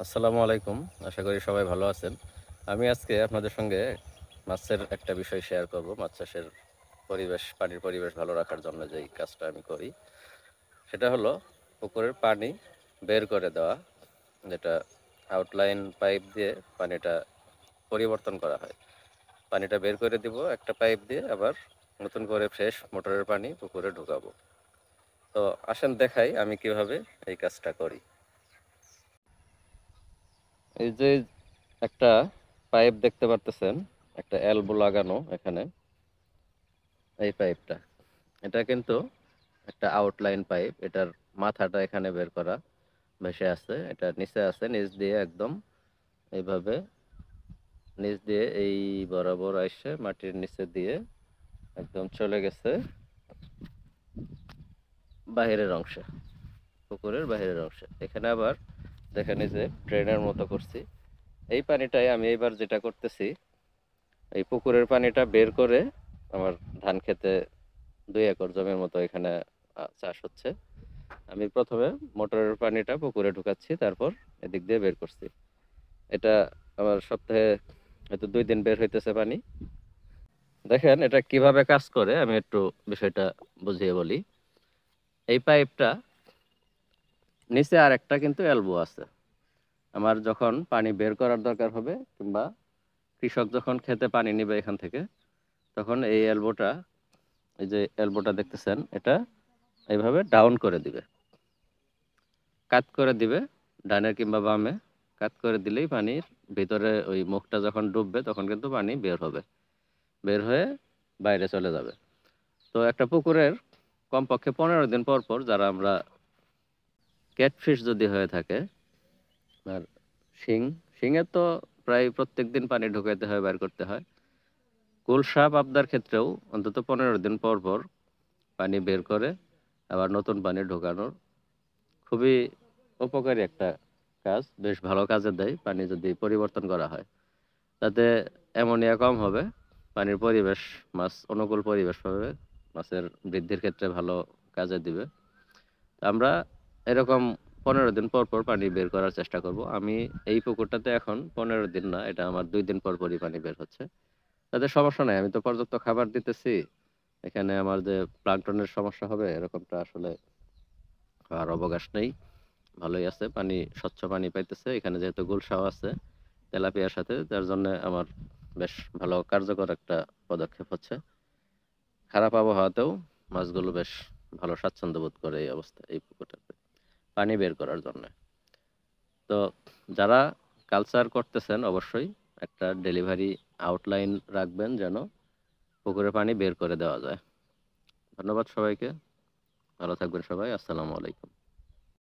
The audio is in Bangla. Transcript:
আসসালামু আলাইকুম। আশা করি সবাই ভালো আছেন। আমি আজকে আপনাদের সঙ্গে মাছের একটা বিষয় শেয়ার করব। মাছ চাষের পানির পরিবেশ ভালো রাখার জন্য যেই কাজটা আমি করি, সেটা হলো পুকুরের পানি বের করে দেওয়া, যেটা আউটলাইন পাইপ দিয়ে পানিটা পরিবর্তন করা হয়। পানিটা বের করে দিব একটা পাইপ দিয়ে, আবার নতুন করে ফ্রেশ মোটরের পানি পুকুরে ঢুকাবো। তো আসেন দেখাই আমি কিভাবে এই কাজটা করি। এই যে একটা পাইপ দেখতে পারতেছেন, একটা এলবো লাগানো এখানে। এই পাইপটা, এটা কিন্তু একটা আউটলাইন পাইপ। এটার মাথাটা এখানে বের করা ভেসে আছে, এটা নিচে আছে, নিচ দিয়ে একদম এইভাবে নিচ দিয়ে এই বরাবর আসে মাটির নিচে দিয়ে একদম চলে গেছে বাহিরের অংশে, পুকুরের বাহিরের অংশে। এখানে আবার দেখেন এই যে ড্রেনের মতো করছি। এই পানিটাই আমি এইবার যেটা করতেছি, এই পুকুরের পানিটা বের করে আমার ধান খেতে 2 একর জমির মতো এখানে চাষ হচ্ছে। আমি প্রথমে মোটরের পানিটা পুকুরে ঢুকাচ্ছি, তারপর এদিক দিয়ে বের করছি। এটা আমার সপ্তাহে হয়তো 2 দিন বের হইতেছে পানি। দেখেন এটা কিভাবে কাজ করে, আমি একটু বিষয়টা বুঝিয়ে বলি। এই পাইপটা নিচে আর একটা কিন্তু এলবো আছে। আমার যখন পানি বের করার দরকার হবে, কিংবা কৃষক যখন খেতে পানি নিবে এখান থেকে, তখন এই এলবোটা, এই যে এলবোটা দেখতেছেন, এটা এইভাবে ডাউন করে দিবে, কাত করে দিবে, ডানে কিংবা বামে কাত করে দিলেই পানির ভিতরে ওই মুখটা যখন ডুববে তখন কিন্তু পানি বের হবে, বের হয়ে বাইরে চলে যাবে। তো একটা পুকুরের কমপক্ষে 15 দিন পর পর, যারা আমরা ক্যাটফিশ যদি হয়ে থাকে, আর শিং, শিঙে তো প্রায় প্রত্যেক দিন পানি ঢুকাইতে হয়, বের করতে হয়। গুলশা পাবদার ক্ষেত্রেও অন্তত 15 দিন পর পর পানি বের করে আবার নতুন পানি ঢোকানোর খুবই উপকারী একটা কাজ, বেশ ভালো কাজে দেয় পানি যদি পরিবর্তন করা হয়। তাতে অ্যামোনিয়া কম হবে, পানির পরিবেশ, মাছ অনুকূল পরিবেশ পাবে, মাছের বৃদ্ধির ক্ষেত্রে ভালো কাজে দিবে। তো আমরা এরকম 15 দিন পর পর পানি বের করার চেষ্টা করব। আমি এই পুকুরটাতে এখন 15 দিন না, এটা আমার 2 দিন পর পরই পানি বের হচ্ছে। তাতে সমস্যা নাই, আমি তো পর্যাপ্ত খাবার দিতেছি। এখানে আমার যে প্লাঙ্কটনের সমস্যা হবে এরকমটা আসলে আর অবকাশ নেই। ভালোই আছে, পানি স্বচ্ছ পানি পাইতেছে এখানে, যেহেতু গুলশাও আছে তেলাপিয়ার সাথে, যার জন্য আমার বেশ ভালো কার্যকর একটা পদক্ষেপ হচ্ছে। খারাপ আবহাওয়াতেও মাছগুলো বেশ ভালো স্বাচ্ছন্দ্য বোধ করে এই অবস্থা, এই পুকুরটাতে পানি বের করার জন্য। তো যারা কালচার করতেছেন অবশ্যই একটা ডেলিভারি আউটলাইন রাখবেন, যেন পুকুরে পানি বের করে দেওয়া যায়। ধন্যবাদ সবাইকে, ভালো থাকবেন সবাই। আসসালামু আলাইকুম।